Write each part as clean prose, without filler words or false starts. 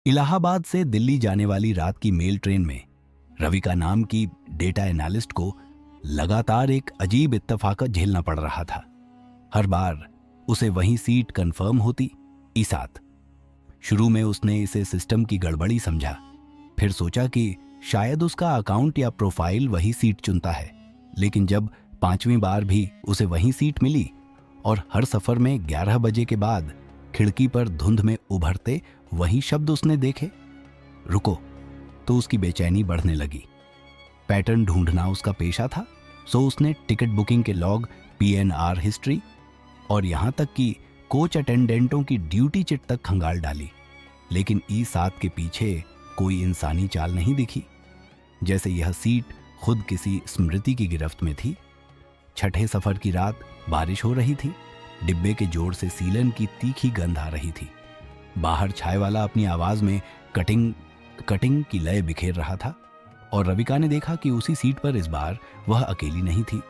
इलाहाबाद से दिल्ली जाने वाली रात की मेल ट्रेन में रविका नाम की डेटा एनालिस्ट को लगातार एक अजीब इत्तेफाक झेलना पड़ रहा था। हर बार उसे वही सीट कंफर्म होती। ईसात शुरू में उसने इसे सिस्टम की गड़बड़ी समझा, फिर सोचा कि शायद उसका अकाउंट या प्रोफाइल वही सीट चुनता है। लेकिन जब 5वीं बार भी उसे वही सीट मिली और हर सफर में 11 बजे के बाद खिड़की पर धुंध में उभरते वही शब्द उसने देखे, रुको, तो उसकी बेचैनी बढ़ने लगी। पैटर्न ढूंढना उसका पेशा था, सो उसने टिकट बुकिंग के लॉग, पीएनआर हिस्ट्री और यहां तक कि कोच अटेंडेंटों की ड्यूटी चिट तक खंगाल डाली। लेकिन ई7 के पीछे कोई इंसानी चाल नहीं दिखी, जैसे यह सीट खुद किसी स्मृति की गिरफ्त में थी। छठे सफर की रात बारिश हो रही थी। डिब्बे के जोड़ से सीलन की तीखी गंध आ रही थी। बाहर छाए वाला अपनी आवाज में कटिंग की लय बिखेर रहा था और रविका ने देखा कि उसी सीट पर इस बार वह अकेली नहीं थी।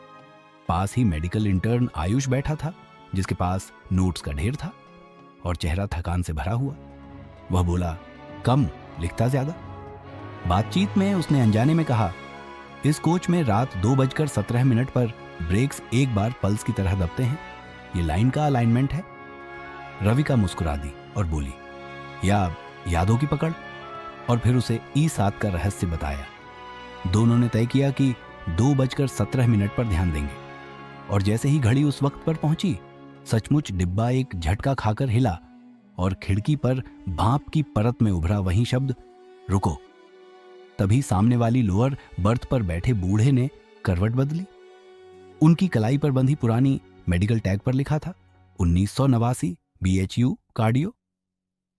पास ही मेडिकल इंटर्न आयुष बैठा था, जिसके पास नोट्स का ढेर था और चेहरा थकान से भरा हुआ। वह बोला, कम लिखता ज्यादा। बातचीत में उसने अनजाने में कहा, इस कोच में रात 2:17 पर ब्रेक्स एक बार पल्स की तरह दबते हैं। ये लाइन का अलाइनमेंट है। रविका मुस्कुरा दी और बोली, या यादों की पकड़। और फिर उसे ई7 का रहस्य बताया। दोनों ने तय किया कि 2:17 पर ध्यान देंगे। और जैसे ही घड़ी उस वक्त पर पहुंची, सचमुच डिब्बा एक झटका खाकर हिला और खिड़की पर भाप की परत में उभरा वही शब्द, रुको। तभी सामने वाली लोअर बर्थ पर बैठे बूढ़े ने करवट बदली। उनकी कलाई पर बंधी पुरानी मेडिकल टैग पर लिखा था 1989 BHU कार्डियो,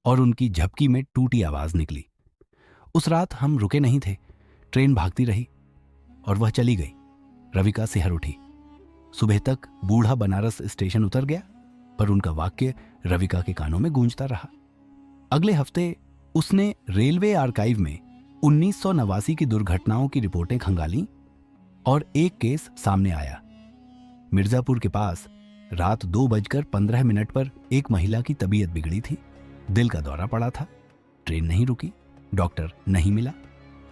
और उनकी झपकी में टूटी आवाज निकली, उस रात हम रुके नहीं थे। ट्रेन भागती रही और वह चली गई। रविका सिहर उठी। सुबह तक बूढ़ा बनारस स्टेशन उतर गया, पर उनका वाक्य रविका के कानों में गूंजता रहा। अगले हफ्ते उसने रेलवे आर्काइव में 1989 की दुर्घटनाओं की रिपोर्टें खंगाली और एक केस सामने आया। मिर्जापुर के पास रात 2:15 पर एक महिला की तबीयत बिगड़ी थी। दिल का दौरा पड़ा था। ट्रेन नहीं रुकी, डॉक्टर नहीं मिला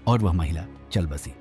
और वह महिला चल बसी।